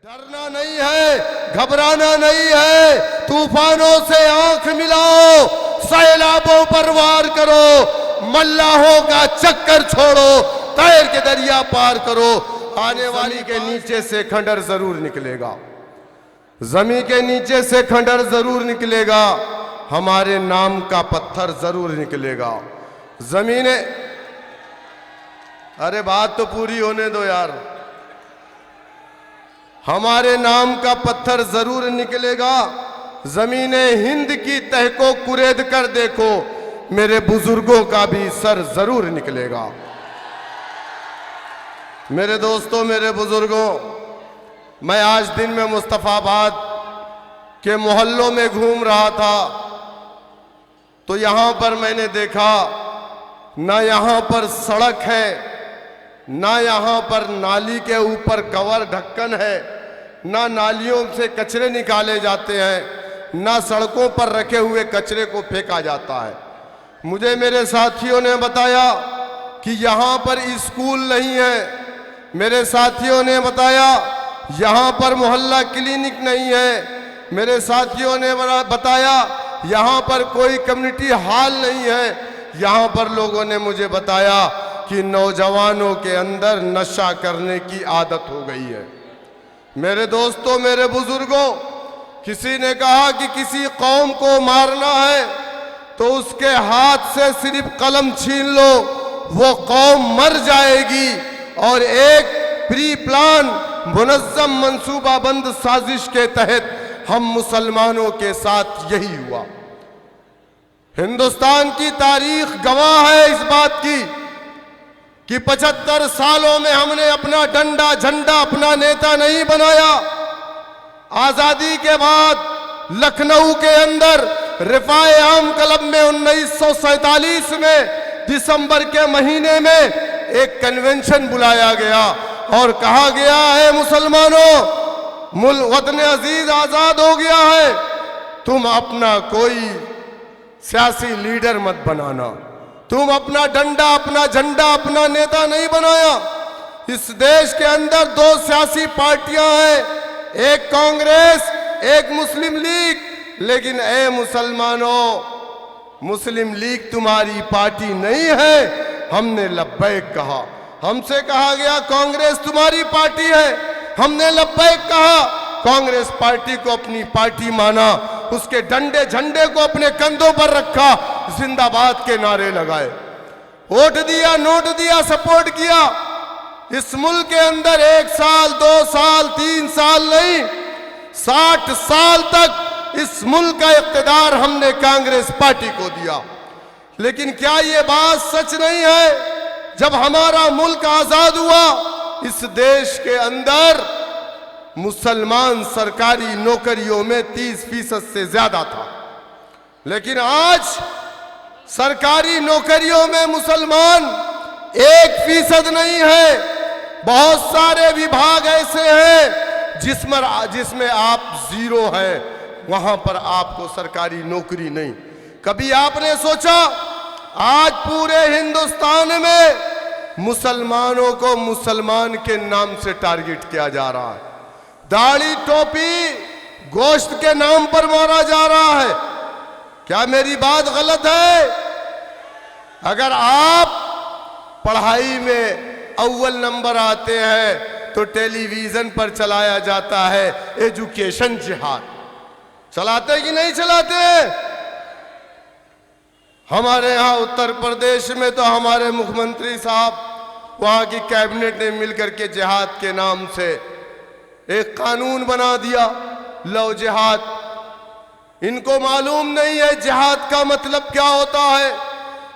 डरना नहीं है, घबराना नहीं है, तूफानों से आंख मिलाओ, सैलाबों पर वार करो, मल्लाहों का चक्कर छोड़ो, तैर के दरिया पार करो। आने वाली के नीचे से खंडर जरूर निकलेगा, जमीन के नीचे से खंडर जरूर निकलेगा, हमारे नाम का पत्थर जरूर निकलेगा। जमीने, अरे बात तो पूरी होने दो यार। हमारे नाम का पत्थर जरूर निकलेगा। जमीने हिंद की तह को कुरेद कर देखो, मेरे बुजुर्गों का भी सर जरूर निकलेगा। मेरे दोस्तों, मेरे बुजुर्गों, मैं आज दिन में मुस्तफाबाद के मोहल्लों में घूम रहा था तो यहां पर मैंने देखा ना यहां पर सड़क है, ना यहां पर नाली के ऊपर कवर ढक्कन है, ना नालियों से कचरे निकाले जाते हैं, ना सड़कों पर रखे हुए कचरे को फेंका जाता है। मुझे मेरे साथियों ने बताया कि यहां पर स्कूल नहीं है, मेरे साथियों ने बताया यहां पर मोहल्ला क्लिनिक नहीं है, मेरे साथियों ने बताया यहां पर कोई कम्युनिटी हॉल नहीं है। यहां पर लोगों ने मुझे बताया कि नौजवानों के अंदर नशा करने की आदत हो गई है। मेरे दोस्तों, मेरे बुजुर्गों, किसी ने कहा कि किसी कौम को मारना है तो उसके हाथ से सिर्फ कलम छीन लो, वो कौम मर जाएगी। और एक प्री प्लान मुनज़्ज़म मंसूबाबंद साजिश के तहत हम मुसलमानों के साथ यही हुआ। हिंदुस्तान की तारीख गवाह है इस बात की कि 75 सालों में हमने अपना डंडा झंडा अपना नेता नहीं बनाया। आजादी के बाद लखनऊ के अंदर रिफाए आम क्लब में 1947 में दिसंबर के महीने में एक कन्वेंशन बुलाया गया और कहा गया है, मुसलमानों, वतन अजीज आजाद हो गया है, तुम अपना कोई सियासी लीडर मत बनाना, तुम अपना डंडा अपना झंडा अपना नेता नहीं बनाया। इस देश के अंदर दो सियासी पार्टियां हैं, एक कांग्रेस एक मुस्लिम लीग। लेकिन ए मुसलमानों, मुस्लिम लीग तुम्हारी पार्टी नहीं है। हमने लब्बैक कहा, हमसे कहा गया कांग्रेस तुम्हारी पार्टी है, हमने लब्बैक कहा, कांग्रेस पार्टी को अपनी पार्टी माना, उसके डंडे झंडे को अपने कंधों पर रखा, जिंदाबाद के नारे लगाए, वोट दिया, नोट दिया, सपोर्ट किया। इस मुल्क के अंदर 1 साल 2 साल 3 साल नहीं, 60 साल तक इस मुल्क का इख्तिदार हमने कांग्रेस पार्टी को दिया। लेकिन क्या ये बात सच नहीं है? जब हमारा मुल्क आजाद हुआ, इस देश के अंदर मुसलमान सरकारी नौकरियों में 30% से ज्यादा था। लेकिन आज सरकारी नौकरियों में मुसलमान 1% नहीं है। बहुत सारे विभाग ऐसे हैं जिसमें आप 0 है, वहां पर आपको सरकारी नौकरी नहीं। कभी आपने सोचा आज पूरे हिंदुस्तान में मुसलमानों को मुसलमान के नाम से टारगेट किया जा रहा है, दाढ़ी टोपी गोश्त के नाम पर मारा जा रहा है। क्या मेरी बात गलत है? अगर आप पढ़ाई में अव्वल नंबर आते हैं तो टेलीविजन पर चलाया जाता है एजुकेशन जिहाद। चलाते कि नहीं चलाते? हमारे यहाँ उत्तर प्रदेश में तो हमारे मुख्यमंत्री साहब, वहाँ की कैबिनेट ने मिलकर के जिहाद के नाम से एक कानून बना दिया, लव जिहाद। इनको मालूम नहीं है जिहाद का मतलब क्या होता है।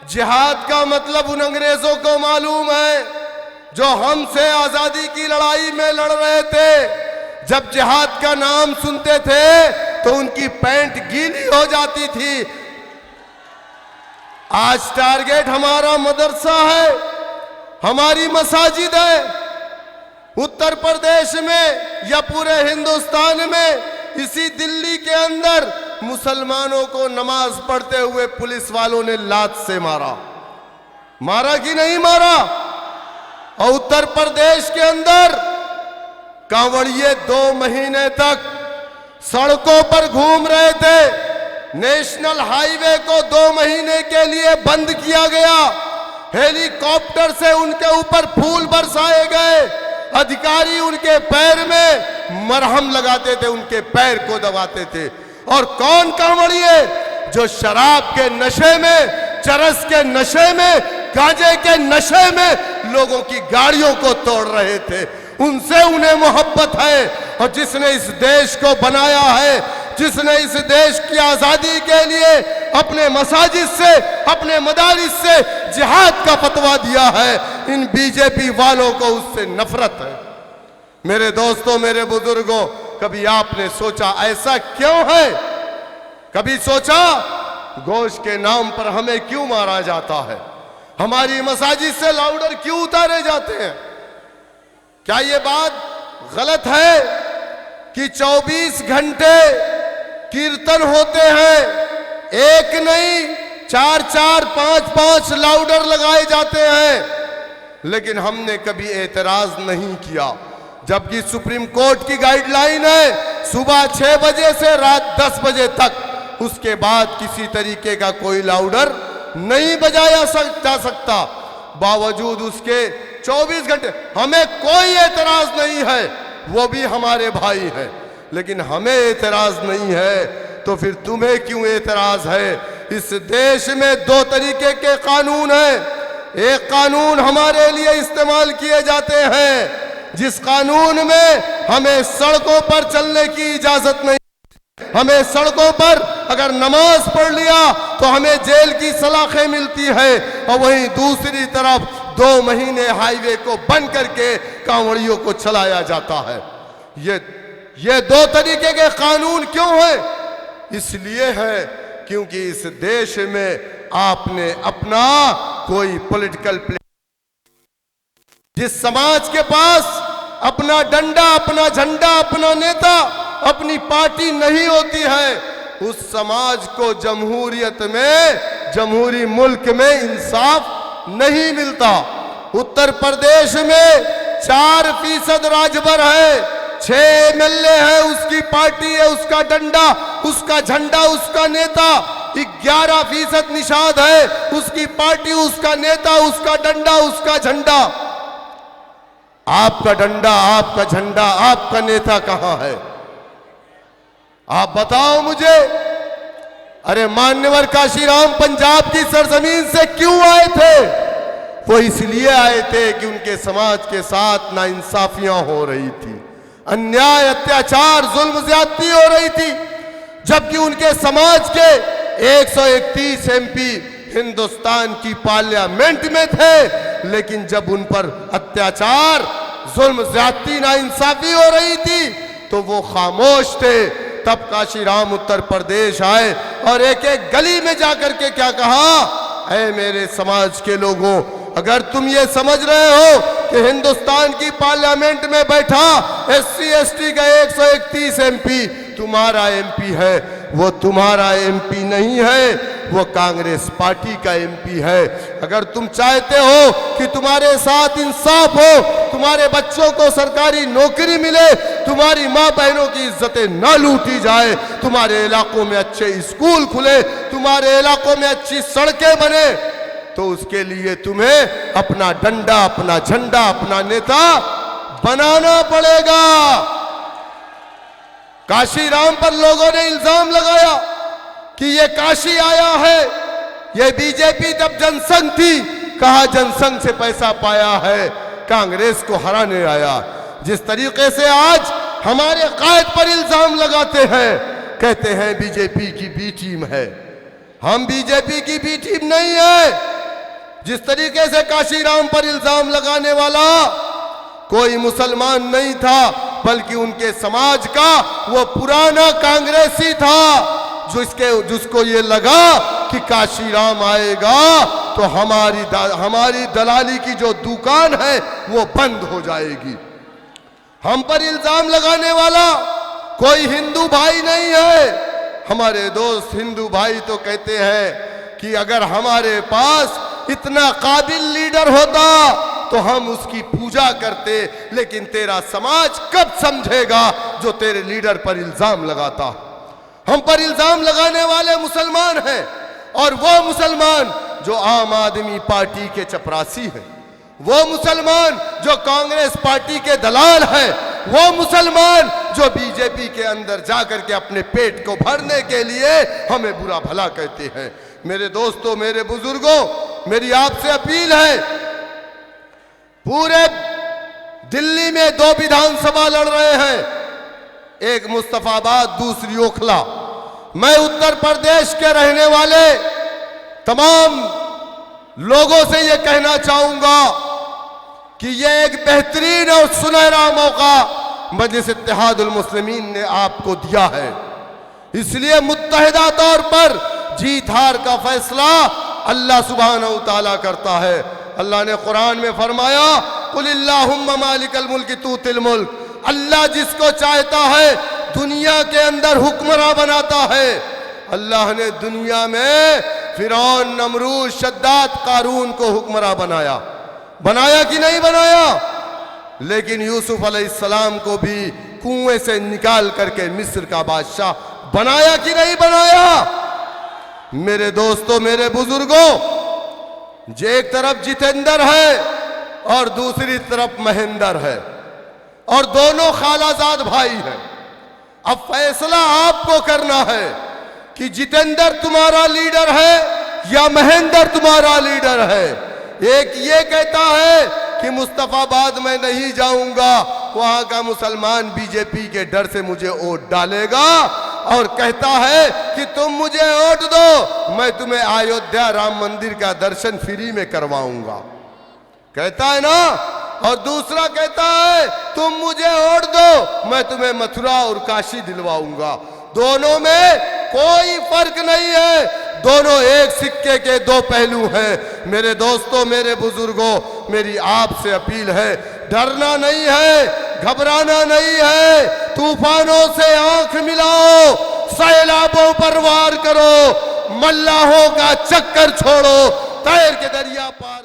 जिहाद का मतलब उन अंग्रेजों को मालूम है जो हमसे आजादी की लड़ाई में लड़ रहे थे। जब जिहाद का नाम सुनते थे तो उनकी पैंट गीली हो जाती थी। आज टारगेट हमारा मदरसा है, हमारी मसाजिद है। उत्तर प्रदेश में या पूरे हिंदुस्तान में, इसी दिल्ली के अंदर मुसलमानों को नमाज पढ़ते हुए पुलिस वालों ने लात से मारा। मारा कि नहीं मारा? और उत्तर प्रदेश के अंदर कांवड़िए 2 महीने तक सड़कों पर घूम रहे थे। नेशनल हाईवे को 2 महीने के लिए बंद किया गया। हेलीकॉप्टर से उनके ऊपर फूल बरसाए गए। अधिकारी उनके पैर में मरहम लगाते थे, उनके पैर को दबाते थे। और कौन कांवड़िए? जो शराब के नशे में, चरस के नशे में, गांजे के नशे में लोगों की गाड़ियों को तोड़ रहे थे। उनसे उन्हें मोहब्बत है। और जिसने इस देश को बनाया है, जिसने इस देश की आजादी के लिए अपने मसाजिद से, अपने मदारिस से जिहाद का फतवा दिया है, इन बीजेपी वालों को उससे नफरत है। मेरे दोस्तों, मेरे बुजुर्गों, कभी आपने सोचा ऐसा क्यों है? कभी सोचा गोश्त के नाम पर हमें क्यों मारा जाता है? हमारी मसाजिद से लाउडर क्यों उतारे जाते हैं? क्या ये बात गलत है कि 24 घंटे कीर्तन होते हैं? एक नहीं, 4-4, 5-5 लाउडर लगाए जाते हैं, लेकिन हमने कभी एतराज नहीं किया। जबकि सुप्रीम कोर्ट की गाइडलाइन है सुबह 6 बजे से रात 10 बजे तक, उसके बाद किसी तरीके का कोई लाउडर नहीं बजाया जा सकता। बावजूद उसके 24 घंटे हमें कोई एतराज नहीं है, वो भी हमारे भाई हैं, लेकिन हमें एतराज नहीं है तो फिर तुम्हें क्यों एतराज है? इस देश में 2 तरीके के कानून हैं। एक कानून हमारे लिए इस्तेमाल किए जाते हैं, जिस कानून में हमें सड़कों पर चलने की इजाजत नहीं, हमें सड़कों पर अगर नमाज पढ़ लिया तो हमें जेल की सलाखें मिलती है। और वहीं दूसरी तरफ 2 महीने हाईवे को बंद करके कांवड़ियों को चलाया जाता है। ये 2 तरीके के कानून क्यों है? इसलिए है क्योंकि इस देश में आपने अपना कोई पॉलिटिकल जिस समाज के पास अपना डंडा, अपना झंडा, अपना नेता, अपनी पार्टी नहीं होती है, उस समाज को जमहूरियत में, जमहूरी मुल्क में इंसाफ नहीं मिलता। उत्तर प्रदेश में 4% राजभर है, 6 MLA है, उसकी पार्टी है, उसका डंडा, उसका झंडा, उसका नेता। 11% निषाद है, उसकी पार्टी, उसका नेता, उसका डंडा, उसका झंडा। आपका डंडा, आपका झंडा, आपका नेता कहां है? आप बताओ मुझे। अरे मान्यवर काशीराम पंजाब की सरजमीन से क्यों आए थे? वो इसलिए आए थे कि उनके समाज के साथ नाइंसाफियां हो रही थी, अन्याय, अत्याचार, जुल्म, ज्यादती हो रही थी। जबकि उनके समाज के 131 MP हिंदुस्तान की पार्लियामेंट में थे, लेकिन जब उन पर अत्याचार, जुल्म, ज्यादती, नाइंसाफी हो रही थी तो वो खामोश थे। तब काशीराम उत्तर प्रदेश आए और एक एक गली में जाकर के क्या कहा? ऐ मेरे समाज के लोगों, अगर तुम ये समझ रहे हो कि हिंदुस्तान की पार्लियामेंट में बैठा SC ST का 131 MP तुम्हारा MP है, वो तुम्हारा MP नहीं है, वो कांग्रेस पार्टी का MP है। अगर तुम चाहते हो कि तुम्हारे साथ इंसाफ हो, तुम्हारे बच्चों को सरकारी नौकरी मिले, तुम्हारी माँ बहनों की इज्जतें ना लूटी जाए, तुम्हारे इलाकों में अच्छे स्कूल खुले, तुम्हारे इलाकों में अच्छी सड़कें बने, तो उसके लिए तुम्हें अपना डंडा, अपना झंडा, अपना नेता बनाना पड़ेगा। काशीराम पर लोगों ने इल्जाम लगाया कि ये काशी आया है, ये बीजेपी जब जनसंघ थी, कहा जनसंघ से पैसा पाया है, कांग्रेस को हराने आया। जिस तरीके से आज हमारे कायद पर इल्जाम लगाते हैं, कहते हैं बीजेपी की बी टीम है। हम बीजेपी की बी टीम नहीं है। जिस तरीके से काशीराम पर इल्जाम लगाने वाला कोई मुसलमान नहीं था, बल्कि उनके समाज का वो पुराना कांग्रेसी था, जिसको ये लगा कि काशीराम आएगा तो हमारी दलाली की जो दुकान है वो बंद हो जाएगी। हम पर इल्जाम लगाने वाला कोई हिंदू भाई नहीं है। हमारे दोस्त हिंदू भाई तो कहते हैं कि अगर हमारे पास इतना काबिल लीडर होता तो हम उसकी पूजा करते, लेकिन तेरा समाज कब समझेगा जो तेरे लीडर पर इल्जाम लगाता। हम पर इल्जाम लगाने वाले मुसलमान हैं, और वो मुसलमान जो आम आदमी पार्टी के चपरासी हैं, वो मुसलमान जो कांग्रेस पार्टी के दलाल हैं, वो मुसलमान जो बीजेपी के अंदर जाकर के अपने पेट को भरने के लिए हमें बुरा भला कहते हैं। मेरे दोस्तों, मेरे बुजुर्गों, मेरी आपसे अपील है, पूरे दिल्ली में 2 विधानसभा लड़ रहे हैं, एक मुस्तफाबाद, दूसरी ओखला। मैं उत्तर प्रदेश के रहने वाले तमाम लोगों से यह कहना चाहूंगा कि यह एक बेहतरीन और सुनहरा मौका मजलिस इत्तेहादुल मुस्लिमीन ने आपको दिया है। इसलिए मुत्तहिदा तौर पर जीत हार का फैसला अल्लाह सुब्हानहू तआला करता है। अल्लाह ने कुरान में फरमाया, कुलिल्लाहुम्मा मालिकल मुल्क तूतिल मुल्क, अल्लाह जिसको चाहता है दुनिया के अंदर हुक्मरान बनाता है। अल्लाह ने दुनिया में फिरौन, नमरूद, शद्दाद, कारून को हुक्मरान बनाया कि नहीं बनाया? लेकिन यूसुफ अलैहिस्सलाम को भी कुएं से निकाल करके मिस्र का बादशाह बनाया कि नहीं बनाया? मेरे दोस्तों, मेरे बुजुर्गों, एक तरफ जितेंद्र है और दूसरी तरफ महेंद्र है, और दोनों खालाजाद भाई हैं। अब फैसला आपको करना है कि जितेंद्र तुम्हारा लीडर है या महेंद्र तुम्हारा लीडर है। एक ये कहता है कि मुस्तफाबाद में नहीं जाऊंगा, वहां का मुसलमान बीजेपी के डर से मुझे वोट डालेगा, और कहता है कि तुम मुझे वोट दो, मैं तुम्हें अयोध्या राम मंदिर का दर्शन फ्री में करवाऊंगा, कहता है ना। और दूसरा कहता है तुम मुझे वोट दो, मैं तुम्हें मथुरा और काशी दिलवाऊंगा। दोनों में कोई फर्क नहीं है, दोनों एक सिक्के के 2 पहलू हैं। मेरे दोस्तों, मेरे बुजुर्गों, मेरी आपसे अपील है, डरना नहीं है, घबराना नहीं है, तूफानों से आंख मिलाओ, सैलाबों पर वार करो, मल्लाहों का चक्कर छोड़ो, तैर के दरिया पार